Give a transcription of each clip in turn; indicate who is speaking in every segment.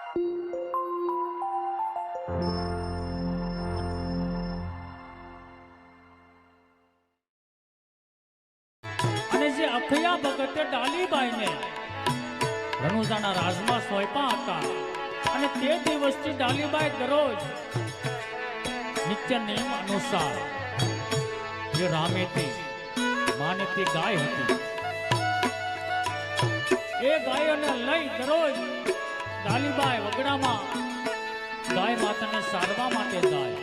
Speaker 1: અને જે અખયા ભગતે ડાલીબાઈને રણુજાના રાજમાં સોંપ્યા હતા અને તે દિવસથી ડાલીબાઈ દરરોજ નિત્ય નિયમ અનુસાર જે રામેતી માનેતી ગાય હતી એ ગાયોને લઈ દરરોજ ડાલીબાઈ વગડામાં ગાય માતાને સારવા માટે જાય.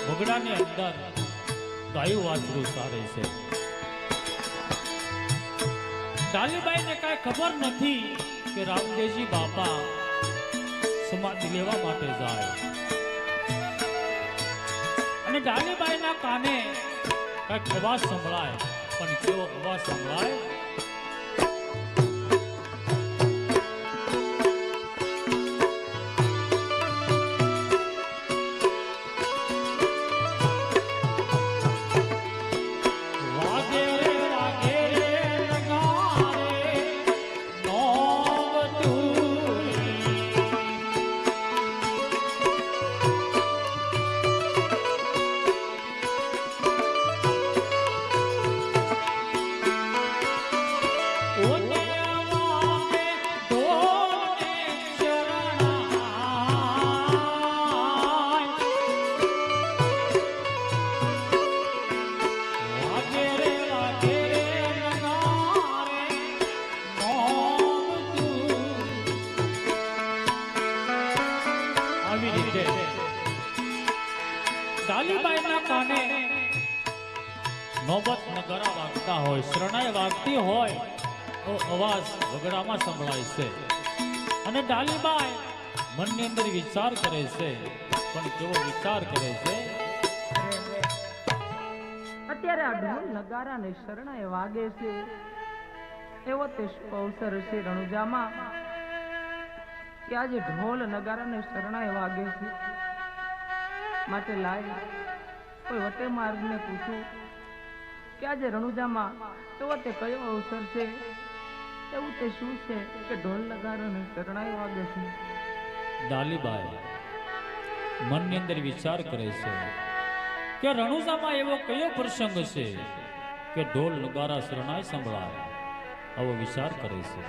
Speaker 1: વગડાની અંદર ગાયું વાછરું સારે છે. ડાલીબાઈને કાંઈ ખબર નથી કે રામદેવજી બાપા સમાધિ લેવા માટે જાય અને ડાલીબાઈના કાને કાંઈક અવાજ સંભળાય, પણ કેવો અવાજ સંભળાય? ડાલીબાઈના કાને નોબત નગારા વાગતા હોય, શરણાઈ વાગતી હોય તો અવાજ વગડામાં સંભળાય છે અને ડાલીબાઈ મનની અંદર વિચાર કરે છે, પણ કેવો વિચાર કરે છે?
Speaker 2: અત્યારે આ ઢોલ નગારા ને શરણાઈ વાગે છે, એવો તે અવસર છે રણુજામાં કે આજે ઢોલ નગારા ને શરણાઈ વાગે છે. માટે લાય કોઈ વટે માર્ગને પૂછું કે આજે રણુજામાં એવો તે કયો અવસર છે, એવું તે શું છે કે ઢોલ નગારા ને શરણાઈ વાગે છે?
Speaker 1: ડાલીબાઈ મનની અંદર વિચાર કરે છે કે રણુજામાં એવો કયો પ્રસંગ છે કે ઢોલ નગારા શરણાઈ સંભળાય, આવો વિચાર કરે છે.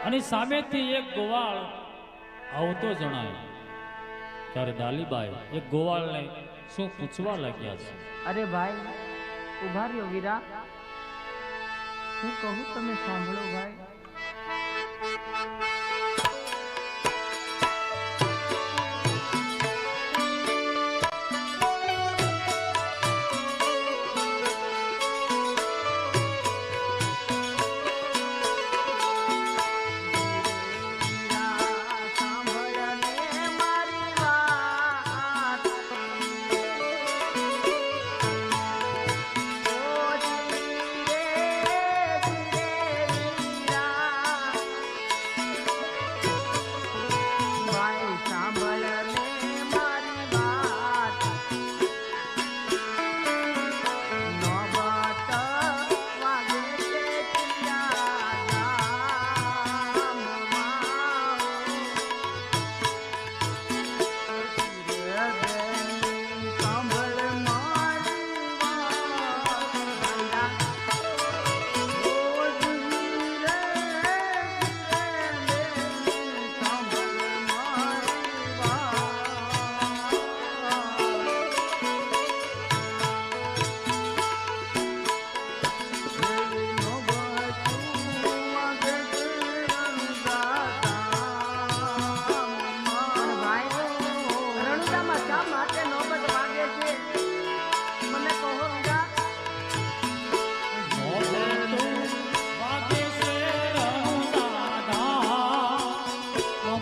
Speaker 1: અને સામેથી એક ગોવાળ આવતો જણાય ત્યારે ડાલીબાઈ એક ગોવાળને શું પૂછવા લાગ્યા છે.
Speaker 2: અરે ભાઈ ઉભા રહ્યો વીરા, હું કહું તમે સાંભળો ભાઈ.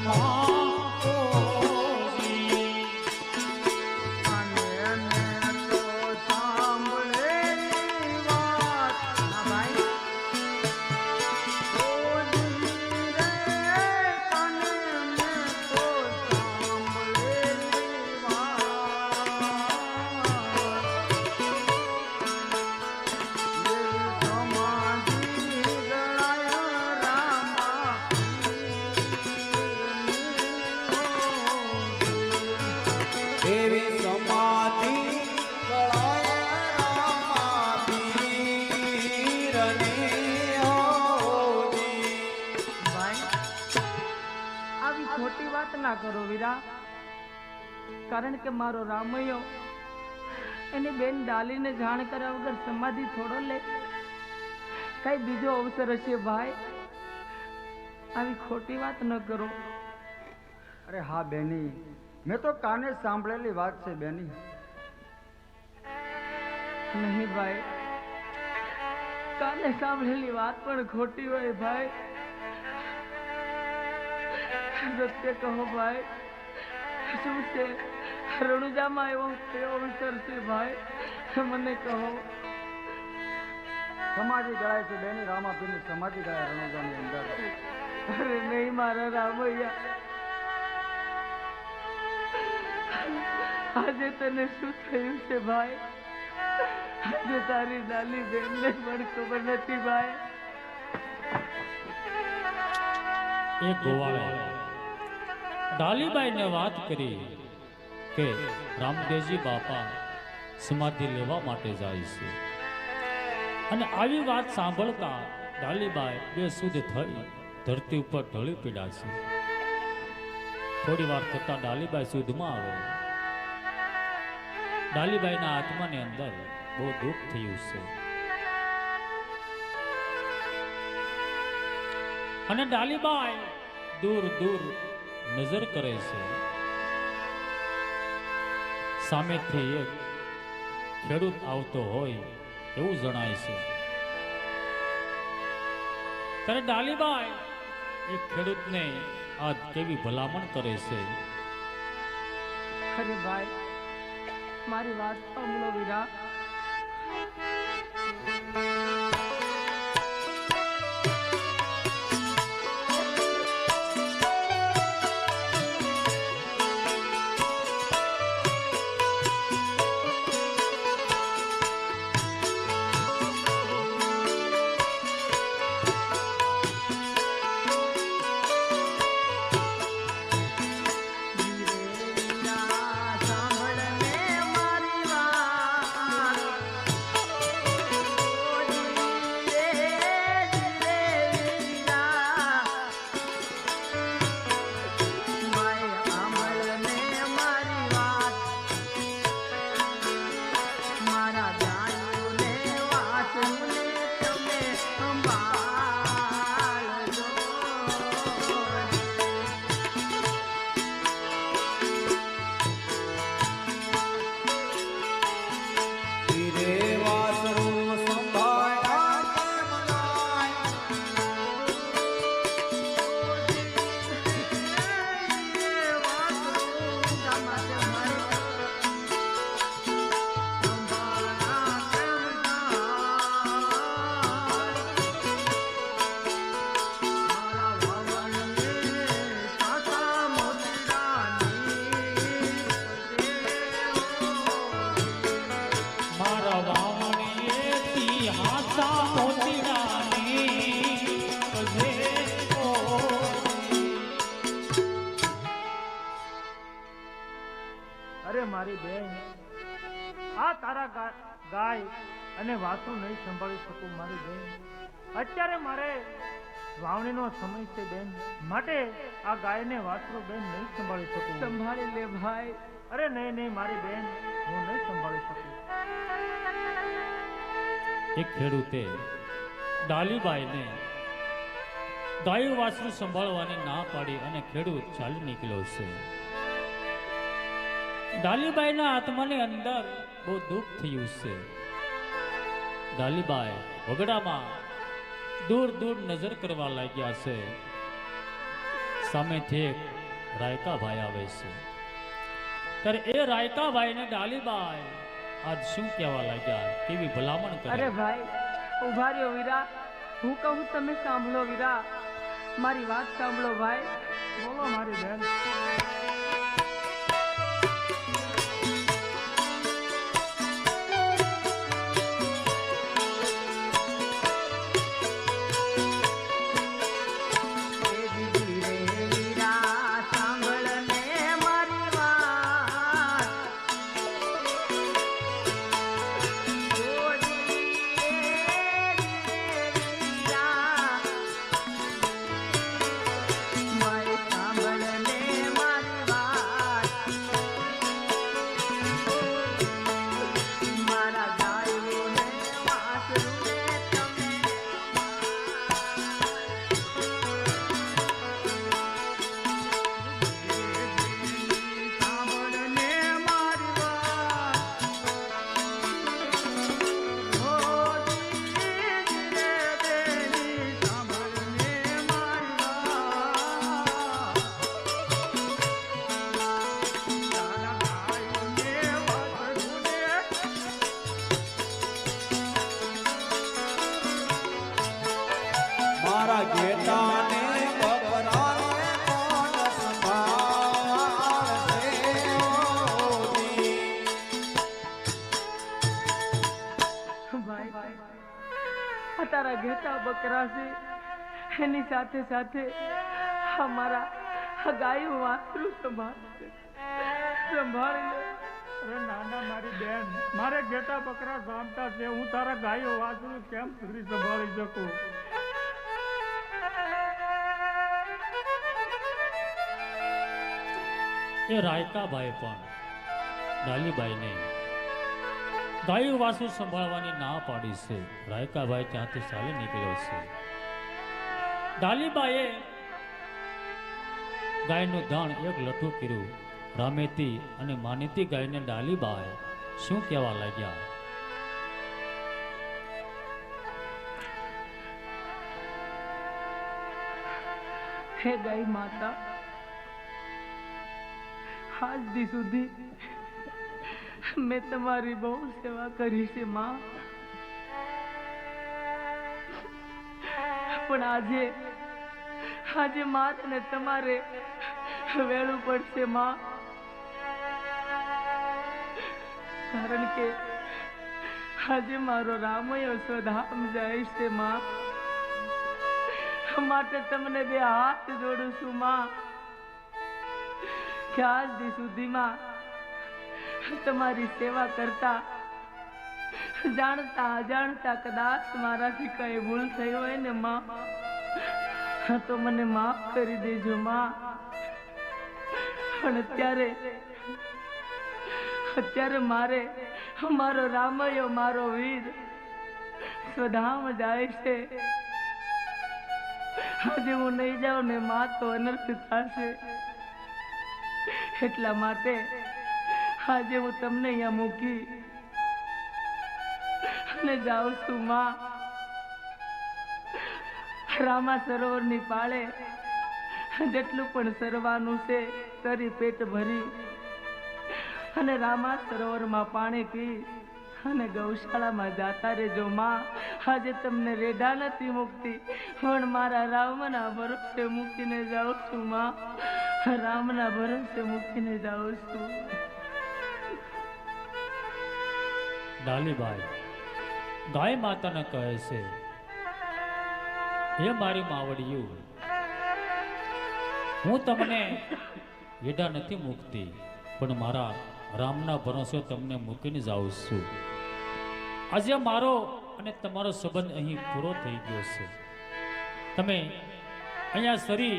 Speaker 1: રામા ઓજી.
Speaker 2: અને તો સાંભળેલી વાત હા ભાઈ
Speaker 3: એવી સમાધિ ગળાએ રામા પીરની હોજી.
Speaker 2: ભાઈ આવી ખોટી વાત ના કરો વીરા, કારણ કે મારો રામૈયો એની બેન ડાલીને જાણ કર્યા વગર સમાધિ થોડો લે. કઈ બીજો અવસર હશે ભાઈ, આવી ખોટી વાત ન કરો.
Speaker 4: અરે હા બેની, મેં તો કાને સાંભળેલી વાત છે બેની.
Speaker 2: નહીં ભાઈ, કાને સાંભળેલી વાત પણ ખોટી હોય ભાઈ. સત્ય કહો ભાઈ, શું છે રણુજામાં એવો કયો અવસર છે ભાઈ, મને કહો.
Speaker 4: સમાધિ ગળાય છે બેની, રામાપીરની સમાધિ ગળાય રણોજાની અંદર.
Speaker 2: અરે નહીં મારા રામૈયા, આજે તને શું થયું છે ભાઈ? આજે તારી નાની બેનને પણ ખબર નથી ભાઈ.
Speaker 1: એ ગોવાળે ડાલીબાઈને વાત કરી કે રામદેવજી બાપા સમાધિ લેવા માટે જાય છે. અને આવી વાત સાંભળતા ડાલીબાઈ બેસુધ થઈ ધરતી ઉપર ઢળી પીડા છે. થોડી વાર થતા ડાલીબાઈ સુધમાં આવે. ડાલીબાઈના આત્માની અંદર બહુ દુઃખ થયું છે. અને ડાલીબાઈ દૂર દૂર નજર કરે છે. સામેથી એક ખેડૂત આવતો હોય એવું જણાય છે. ત્યારે ડાલીબાઈ એક ખેડૂતને આ કેવી ભલામણ કરે છે.
Speaker 2: અરે ભાઈ, મારી વાત સાંભળો વીરા.
Speaker 5: મારી બેન, આ તારા ગાય અને વાસુ નહીં સંભાળી શકું મારી બેન. અત્યારે મારે વાવણીનો સમય છે બેન, માટે આ ગાયને વાસુ બેન નહીં સંભાળી શકું.
Speaker 2: સંભાળી લે ભાઈ.
Speaker 5: અરે નહીં નહીં મારી બેન, હું નહીં સંભાળી શકું.
Speaker 1: એક ખેડૂતે ડાલીબાઈને ગાયું વાસરું સંભાળવાની ના પાડી અને ખેડૂત ચાલી નીકળ્યો છે. ડાલીબાઈના આત્માની અંદર બહુ દુઃખ થયું છે. ડાલીબાઈ વગડામાં દૂર દૂર નજર કરવા લાગ્યા છે. સામેથી એક રાયકા ભાઈ આવે છે. ત્યારે એ રાયકા ભાઈને ડાલીબાઈ આજ શું કહેવા લાગ્યા, કેવી ભલામણ
Speaker 2: અરે
Speaker 1: કરે.
Speaker 2: ભાઈ ઉભા રહ્યો વીરા, હું કહું તમે સાંભળો વીરા, મારી વાત સાંભળો ભાઈ.
Speaker 5: બોલો મારી બેન.
Speaker 3: મારા ઘેટાને બકરાને કોણ સંભાળશે ઓની?
Speaker 2: ભાઈ આ તારા ઘેટા બકરા છે, એની સાથે સાથે અમારા ગાયું વાસરું સંભાળશે. સંભાળી લે.
Speaker 5: અરે નાના મારી બેન, મારે ઘેટા બકરા સાંભળતા છે, હું તારા ગાયો વાસરું કેમ સુધી સંભાળી શકું?
Speaker 1: એ રાયકા ભાઈ પણ ડાલીબાઈને ગાયું વાસુ સંભાળવાની ના પાડી છે. રાયકા ભાઈ ત્યાંથી ચાલી નીકળ્યો છે. ડાલીબાઈએ ગાયનું ધાણ એક લઠ્ઠું કર્યું. રામેતી અને માનેતી ગાયને ડાલીબાઈ શું કહેવા લાગ્યા.
Speaker 2: હે ગાય માતા, આજ દી સુધી મેં તમારી બહુ સેવા કરી છે માં, પણ આજે મારે ને તમારે વેળું પડશે માં, કારણ કે આજે મારો રામયો સ્વધામ જાય છે માં. માટે તમને બે હાથ જોડું છું માં, કે આજ દી સુધીમાં તમારી સેવા કરતા જાણતા અજાણતા કદાચ મારાથી કઈ ભૂલ થઈ હોય ને માં, તો મને માફ કરી દેજો માં. પણ અત્યારે મારે મારો રામયો મારો વીર સ્વધામ જાય છે. આજે હું નહીં જાઉં ને માં તો અનર્થ થશે. એટલા માટે આજે હું તમને અહીંયા મૂકી અને જાઉં છું માં. રામા સરોવરની પાળે જેટલું પણ સરવાનું છે કરી પેટ ભરી અને રામા સરોવરમાં પાણી પી અને ગૌશાળામાં જાતા રહેજો માં. આજે તમને રેઢા નથી મૂકતી, પણ મારા રામના ભરોસે મૂકીને જાઉં છું માં. રામના ભરોસે મૂકીને જાઉં છું.
Speaker 1: ડાલીબાઈ ગાય માતાને કહે છે, હે મારી માવડિયું, હું તમને વેઢા નથી મૂકતી, પણ મારા રામના ભરોસે તમને મૂકીને જાઉં છું. આજે મારો અને તમારો સંબંધ અહીં પૂરો થઈ ગયો છે. તમે અહીંયા સરી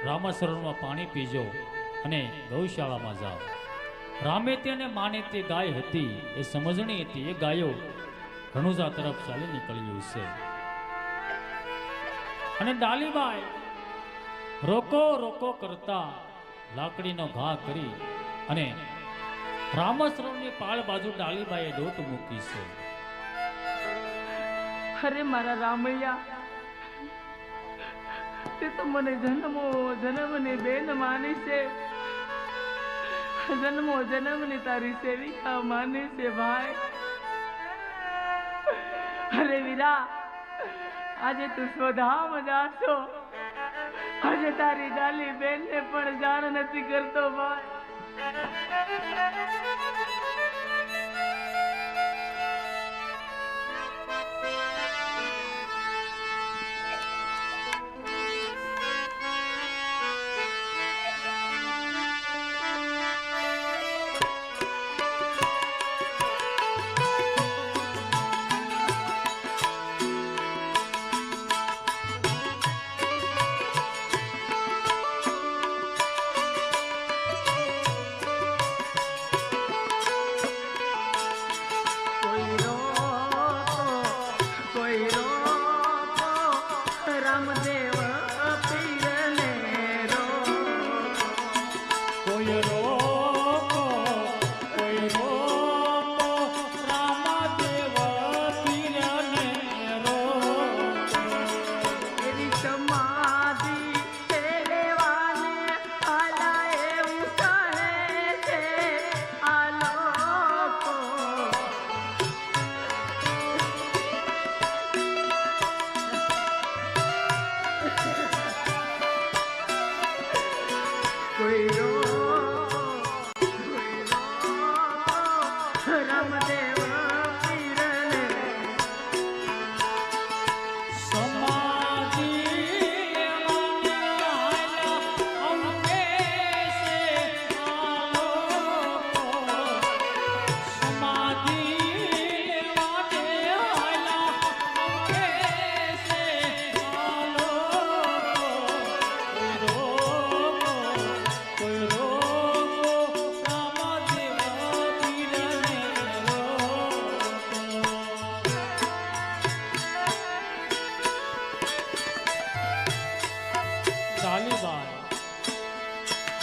Speaker 1: રામાસરોવરમાં પાણી પીજો અને ગૌશાળામાં જાઓ. રામે તે અને માને તે ગાય હતી, એ સમજણી હતી, એ ગાયો રણુજા તરફ ચાલી નીકળ્યું છે. અને ડાલીબાઈ રોકો રોકો કરતા લાકડીનો ઘા કરી અને રામાસરોવરની પાળ બાજુ ડાલીબાઈએ દોટ મૂકી છે.
Speaker 2: અરે મારા રામૈયા, તે તો મને જન્મો જન્મની બેન માની છે, જન્મો જન્મની તારી સેવિકા માની છે ભાઈ. અરે વીરા, આજે તું સ્વધામ જાશો, આજે તારી ડાલી બેન ને પણ જાણ નથી કરતો ભાઈ.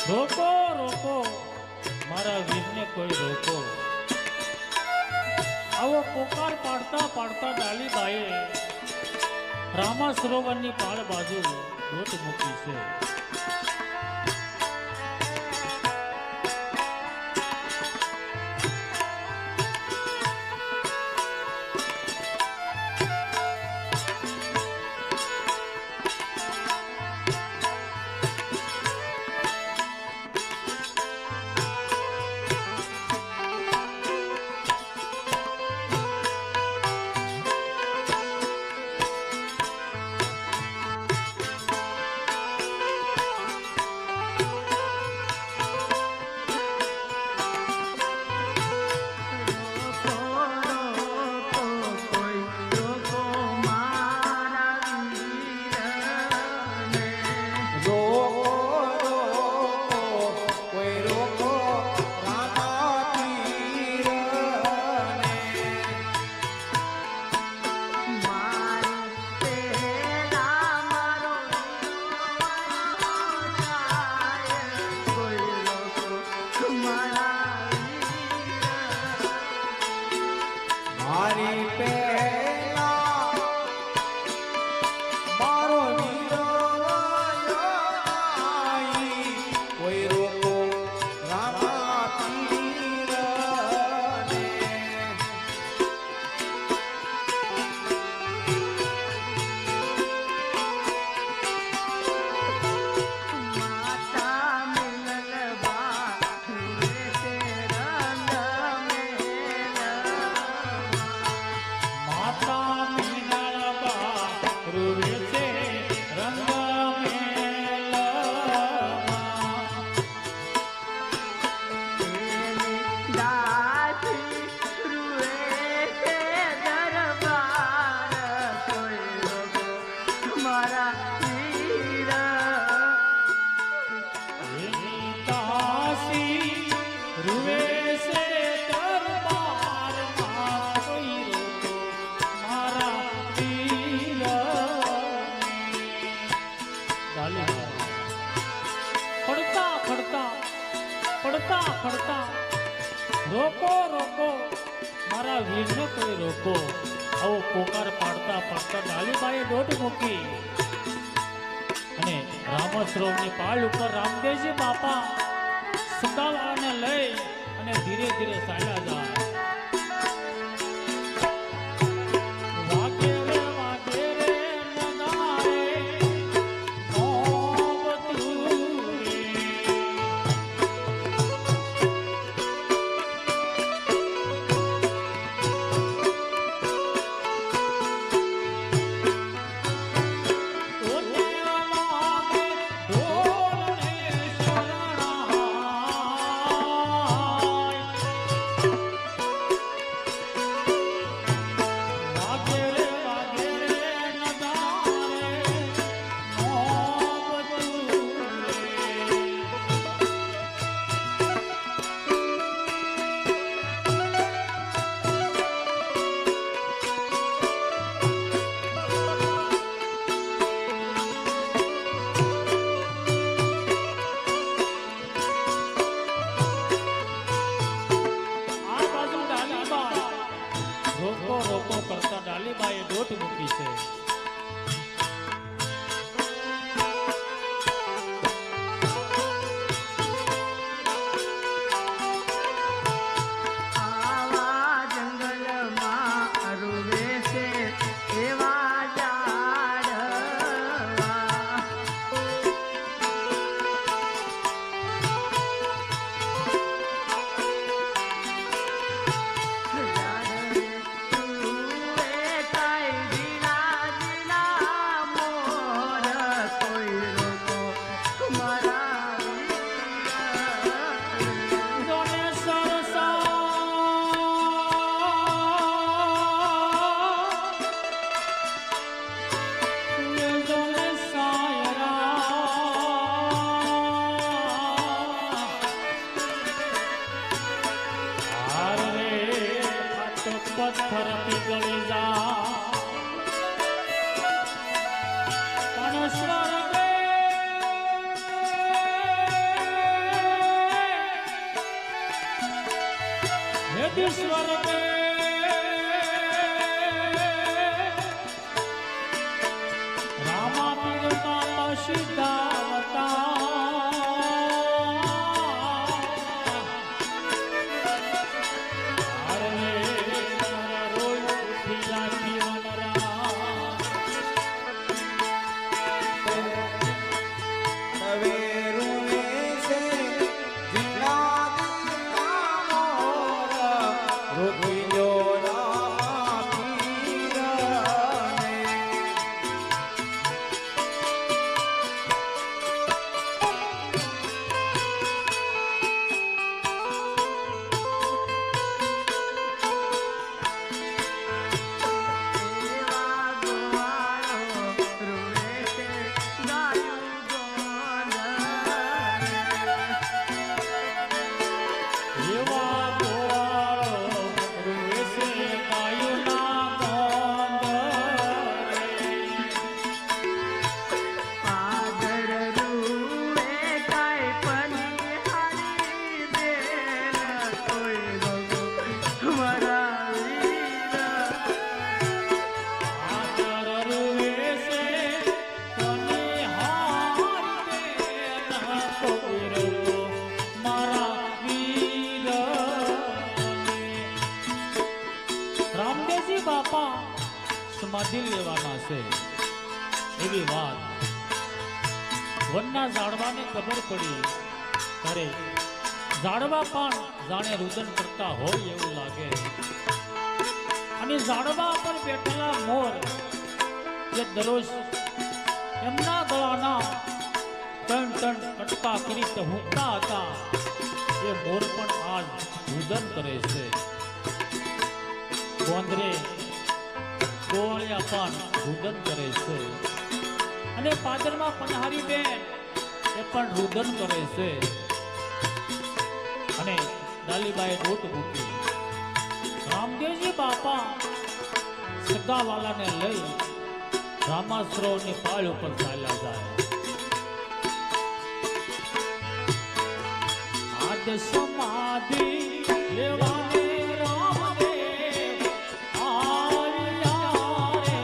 Speaker 1: રોકો રોકો મારા વીરને કોઈ રોકો. આવો પોકાર પાડતા પાડતા ડાલીબાઈએ રામા સરોવરની પાળ બાજુ દોટ મૂકી છે.
Speaker 3: મારી પેલા મારો વીરો આઈ, કોઈ રોકો રામા પીરને.
Speaker 1: પડતા પડતા રોકો રોકો મારા વીરને કોઈ રોકો. આવો પોકાર પાડતા પાડતા ડાલીબાઈએ દોટ મૂકી રામાશ્રમની પાળ ઉપર રામદેવજી બાપા સદાવાળાને લઈ અને ધીરે ધીરે ચાલ્યા જાય. વાગે રે નગારે મોહબ્બતું રે. ઓ દેવાગે ઢોલને શરણાય. વાગે રે નગારે મોહબ્બતું રે. આ બાજુ ડાલીબા રોકો રોકો કરતા ડાલીબાએ દોટ મૂકી છે.
Speaker 2: આવા જંગલમાં અરુવે છે એવા ઝાડવા. ઝાડવે તુએ કાંઈ ઝીણા ઝીણા મોર કોઈ રોકો મારા વીર.
Speaker 1: જોને સરસા જોને સાયરા હાર રે આ તો પથ્થર પીગળી જા પણ સ્વર્ગે હે સ્વર્ગે રામા પીરતા પશિદાવતા હાર રે મારા રોય ઉઠીલા જીવનરા.
Speaker 3: નવે રૂવે છે જીણા જીણા મોર રોકી લો રામા પીરને.
Speaker 2: એવા ગોવાળો રૂવે છે ગાયું ગોંદરે.
Speaker 1: એવા ગોવાળો રૂવે છે ગાયુના ગોંદરે.
Speaker 2: પાદર રૂવે કાંઈ પનિહારી બેન કોઈ રોકો મારા વીર.
Speaker 1: આદર રૂવે છે કોની હારી બેન કોઈ રોકો મારા વીર. રામદેવજી બાપા સમાધિ લેવાના છે એવી વાત વનના ઝાડવાને ખબર પડી ત્યારે ઝાડવા પણ જાણે રુદન કરતા હોય એવું લાગે. અને ઝાડવા પર બેઠેલા મોર જે દરરોજ એમના ગળાના ટન ટન કટકા કરી ટહુકતા હતા એ મોર પણ આજ રુદન કરે છે. ગોંદરે ગોવાળિયા પણ રુદન કરે છે અને પાદરમાં પનહારી બેન એ પણ રુદન કરે છે. અને ડાલીબાએ દોટ મૂકી. રામદેવજી બાપા સગાવાલાને લઈ રામાશ્રમની પાળ ઉપર ચાલ્યા જાય. આદ સમાધિ લેવાને રામદેવ આવ્યા રે.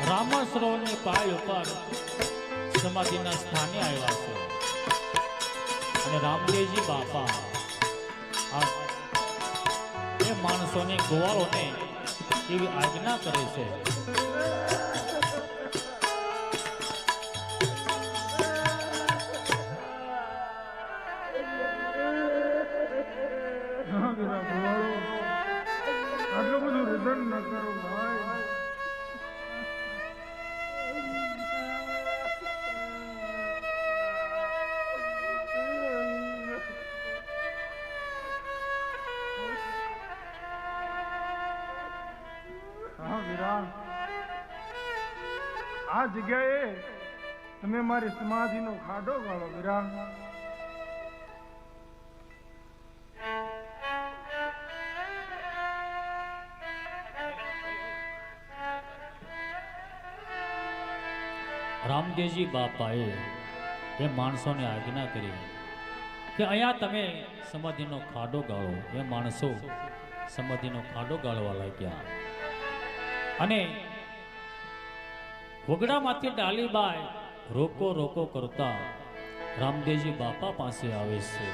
Speaker 1: રામસરોવરની પાળ ઉપર સમાધિના સ્થાને આવ્યા છે અને રામદેવજી બાપા એ માણસોને ગોવાળોને એવી આજ્ઞા કરે છે
Speaker 5: આટલું બધું રિઝન ન કરો ભાઈ. હા વિરાન, આ જગ્યાએ તમે મારી સમાધિનો ખાડો ગાળો વિરાન.
Speaker 1: રામદેવજી બાપાએ એ માણસોને આજ્ઞા કરી કે અહીંયા તમે સમાધિનો ખાડો ગાળો. એ માણસો સમાધિનો ખાડો ગાળવા લાગ્યા અને વગડામાંથી ડાલીબાઈ રોકો રોકો કરતા રામદેવજી બાપા પાસે આવે છે.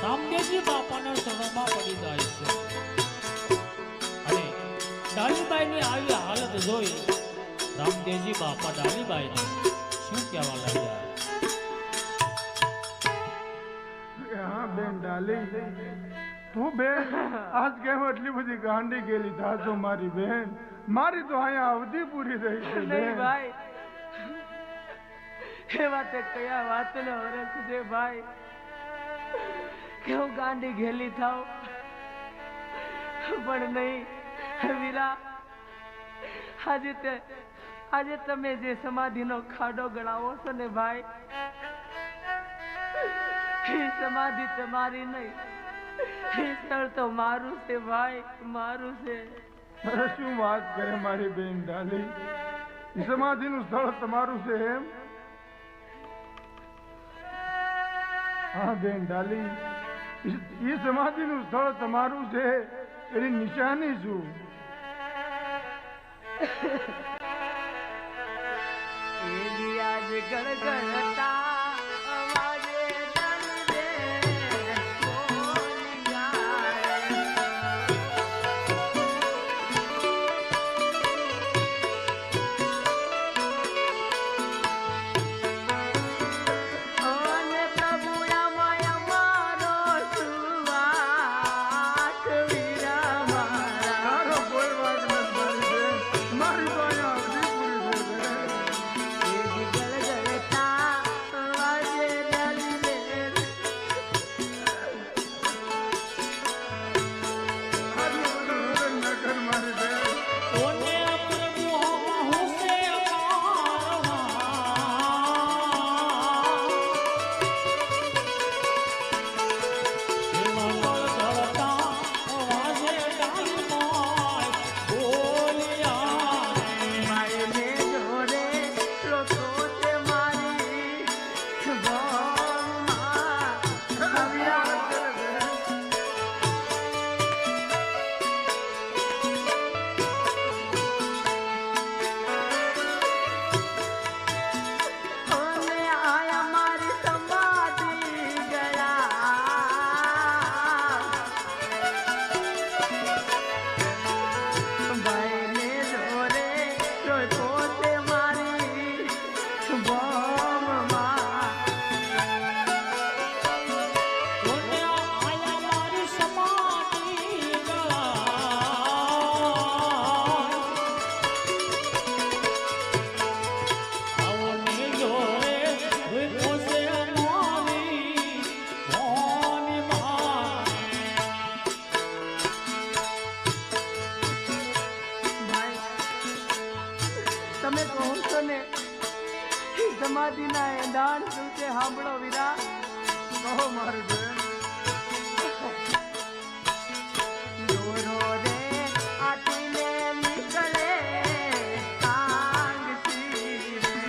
Speaker 1: રામદેવજી બાપાના શરણમાં પડી જાય છે અને ડાલીબાઈની આવી હાલત જોઈ રામદેવજી બાપા ડાલીબાઈને શું કહેવા લાગ્યા?
Speaker 5: હા બેન ડાલી, તું બેન આજ કેમ એટલી બધી ગાંડી ગયેલી થાજો મારી બેન? મારી તો અહીંયા અવધિ પૂરી થઈ છે
Speaker 2: નહીં
Speaker 5: બેન.
Speaker 2: ભાઈ, એ વાતે કયા વાતનો હરખ છે ભાઈ કે હું ગાંડી ઘેલી થાવ? પણ નહીં વીરા, આજે તમે જે સમાધિનો ખાડો ગણાવો છો ને ભાઈ, એ સમાધિ તમારી નહીં, એ સ્થળ તો મારું છે ભાઈ, મારું છે.
Speaker 5: અરે શું વાત કરે મારી બેન ડાલી, સમાધિનું સ્થળ તમારું છે એમ? હા બેન ડાલી, એ સમાધિનું સ્થળ તમારું છે એની નિશાની શું?
Speaker 2: એની આજ ગણગણતા અવાજે દંડે બોલી જાય. અને પ્રભુ આમાં અમારો સુવાસ વીરા મારા.
Speaker 5: તારો કોઈ વાત નથી મારી બેન, મારી તો અહીંયા અવધિ પૂરી થઈ છે.
Speaker 2: એની ગણગણતા તમે કહો છો ને સમાધિના એંધાણ શું છે સાંભળો વીરા.
Speaker 4: કહો મારી બેન.
Speaker 2: દોરો રે આટીને નીકળે કાંગથી રે.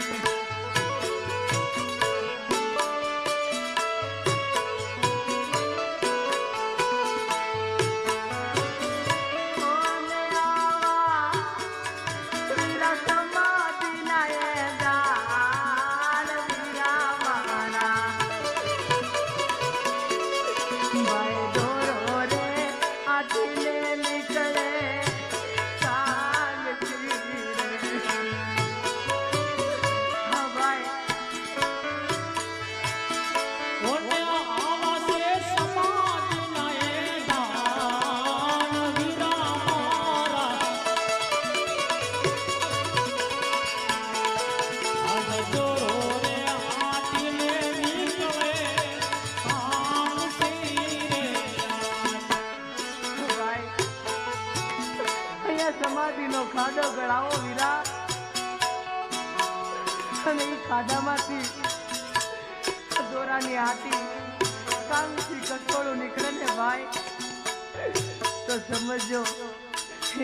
Speaker 2: ઓને આવા વીરા સમાધિના એંધાણ વીરા મારા. ભાઈ દોરો રે આટીને નીકળે કાંગથી રે. હા ભાઈ
Speaker 1: ઓને આવાસે સમાધિના એંધાણ વીરા મારા. આજ દોરો રે આટીને નીકળે કાંગથી રે.
Speaker 2: ભાઈ અહીંયા સમાધિનો ખાડો ગળાવો વીરા. અને એ ખાડામાંથી દોરાની આટી કાંગથી કચોળું નીકળે ને ભાઈ તો સમજો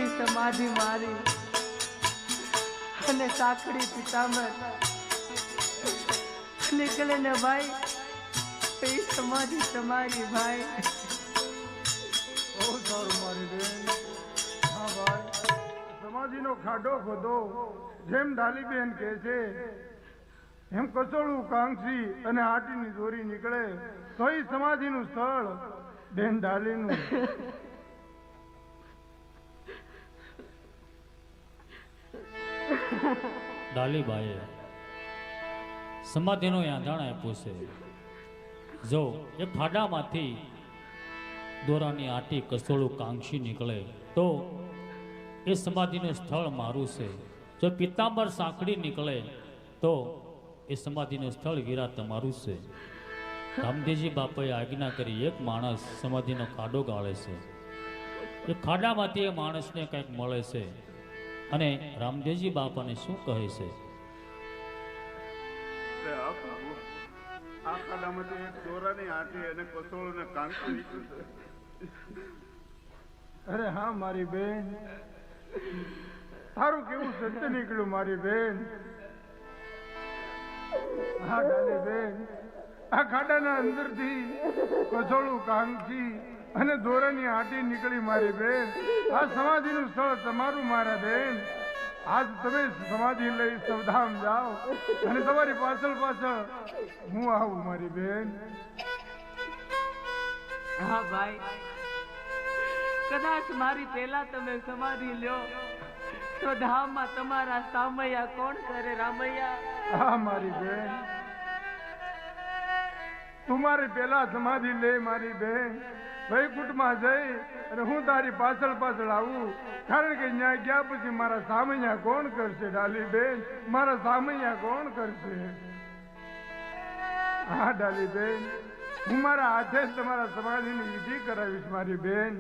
Speaker 2: એ સમાધિ મારી અને સાંકડી પિતાંબર નીકળે ને ભાઈ એ સમાધિ તમારી ભાઈ.
Speaker 4: બહુ સારું મારી બેન. હા ભાઈ, સમાધિનો ખાડો ખોદો જેમ ડાલીબેન કહે છે એમ કચોળું કાંગસી અને આટીની દોરી નીકળે તો એ સમાધિનું સ્થળ બેન ડાલીનું.
Speaker 1: ડાલીબાઈએ સમાધિનો યાંધાણ આપ્યું છે. જો એ ખાડામાંથી દોરાની આટી કસોળું કાંક્ષી નીકળે તો એ સમાધિનું સ્થળ મારું છે. જો પિત્તાંબર સાંકડી નીકળે તો એ સમાધિનું સ્થળ વીરા તમારું છે. રામદેવજી બાપાએ આજ્ઞા કરી એક માણસ સમાધિનો ખાડો ગાળે છે. એ ખાડામાંથી એ માણસને કંઈક મળે છે અને રામદેવજી બાપાને શું કહે છે?
Speaker 6: આ ખાડામાંથી એક દોરાની આટી અને કસોળું ને કાંકરી નીકળ્યું છે.
Speaker 4: અરે હા મારી બેન, તારું કેવું સત્ય નીકળ્યું મારી બેન. હા ડાલી બેન, આ ખાડાના અંદરથી કસોળું કાંગસી અને દોરાની આટી નીકળી મારી બેન. આ સમાધિનું સ્થળ તમારું મારા બેન. આજ તમે સમાધિ લઈ સવધામ જાઓ અને તમારી પાછળ પાછળ હું આવું મારી બેન.
Speaker 2: હા ભાઈ કદાચ મારી પહેલા તમે સમાધિ લ્યો તો ધામમાં તમારા સામૈયા કોણ કરે રામૈયા.
Speaker 4: હા મારી બેન, તું મારી પેલા સમાધિ લે મારી બેન. વૈકુંઠમાં જઈ અને હું તારી પાછળ પાછળ આવું, કારણ કે ત્યાં ગયા પછી મારા સામૈયા કોણ કરશે ડાલી બેન, મારા સામૈયા કોણ કરશે. હા ડાલી બેન, હું મારા હાથે જ તમારા સમાધિની વિધિ કરાવીશ મારી બેન.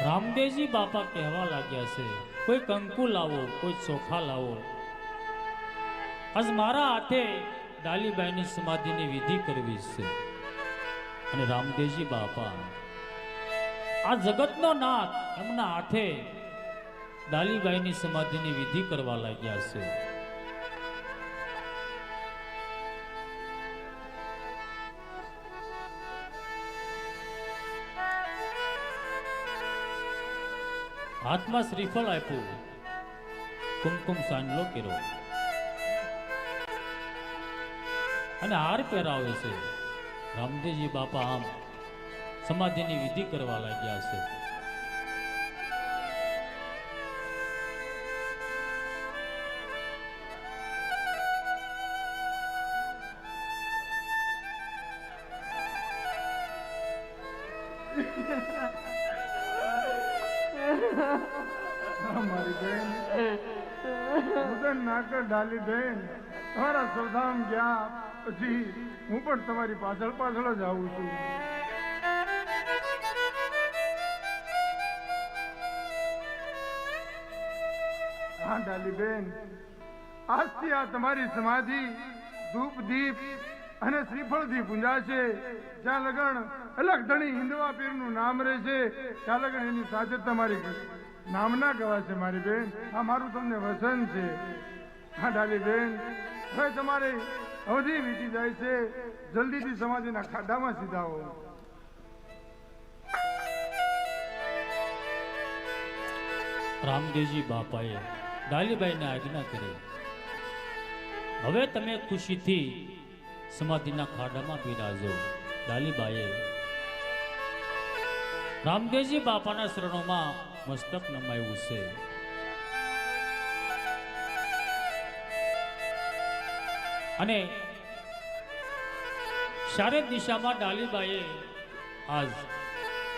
Speaker 1: રામદેવજી બાપા કહેવા લાગ્યા છે, કોઈ કંકુ લાવો, કોઈ ચોખા લાવો. આજ મારા હાથે ડાલીબાઈની સમાધિની વિધિ કરવી છે. અને રામદેવજી બાપા આ જગતનો નાથ એમના હાથે ડાલીબાઈની સમાધિની વિધિ કરવા લાગ્યા છે. હાથમાં શ્રીફળ આપ્યું, કુમકુમ સાંજલો કર્યો અને હાર પહેરાવે છે. રામદેવજી બાપા આમ સમાધિની વિધિ કરવા લાગ્યા છે.
Speaker 4: મારી બેન ઉદન નાકર ડાલી બેન, તમારા સૌધામ ગયા પછી હું પણ તમારી પાછળ પાછળ જ આવું છું. હા ડાલીબેન, આજથી આ તમારી સમાધિ ધૂપ દીપ અને શ્રીફળથી પૂંજાશે. જ્યાં લગણ અલગ ધણી હિંદવા પીરનું નામ રહેશે ત્યાં લગણ એની સાથે તમારી નામના ગવાશે મારી બેન. આ મારું તમને વચન છે. હા ડાલીબેન, હવે તમારે અવધિ વીતી જાય છે. જલ્દીથી સમાધિના ખાડામાં સીધાઓ.
Speaker 1: રામદેવજી બાપાએ ડાલીબાઈને આજ્ઞા કરી. હવે તમે ખુશીથી સમાધિના ખાડામાં બિરાજો. ડાલીબાઈએ રામદેવજી બાપાના શરણોમાં મસ્તક નમાયું છે. અને શારદ દિશામાં ડાલીબાઈએ આજ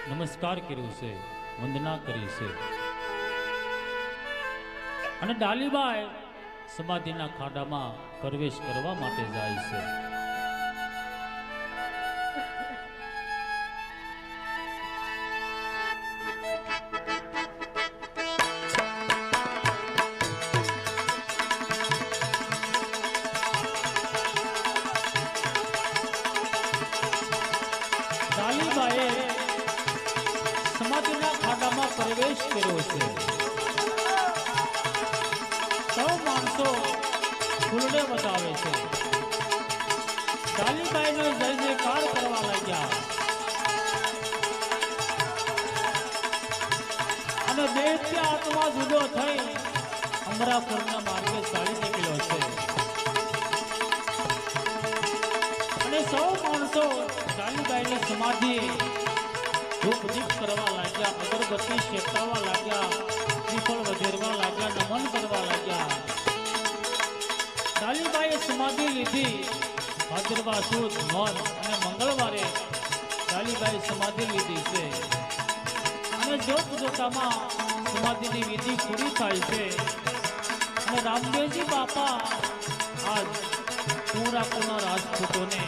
Speaker 1: નમસ્કાર કર્યો છે, વંદના કરી છે. અને ડાલીબાઈ સમાધિના ખાડામાં પ્રવેશ કરવા માટે જાય છે. ડાલીબાઈએ સમાધિના ખાડામાં પ્રવેશ કર્યો છે. સૌ માણસો ફૂલને વધાવે છે. ડાલીબાઈનો જય જયકાર કરવા લાગ્યા. અને દૈત્ય આત્મા જુદો થઈ અમરાપુરના માર્ગે ચાલી નીકળ્યો છે. અને સૌ માણસો ડાલીબાઈની સમાધિ ધૂપ દીપ કરવા લાગ્યા, અગરબત્તી શેકાવા લાગ્યા, શ્રીફળ વધેરવા લાગ્યા, નમન કરવા લાગ્યા. ડાલીબાઈએ સમાધિ લીધી. ભાદરવા સુદ નોંધ અને મંગળવારે ડાલીબાઈએ સમાધિ લીધી છે. અને જોત જોતામાં સમાધિની વિધિ પૂરી થાય છે. અને રામદેવજી બાપા આજ પૂરા રાજપૂતોને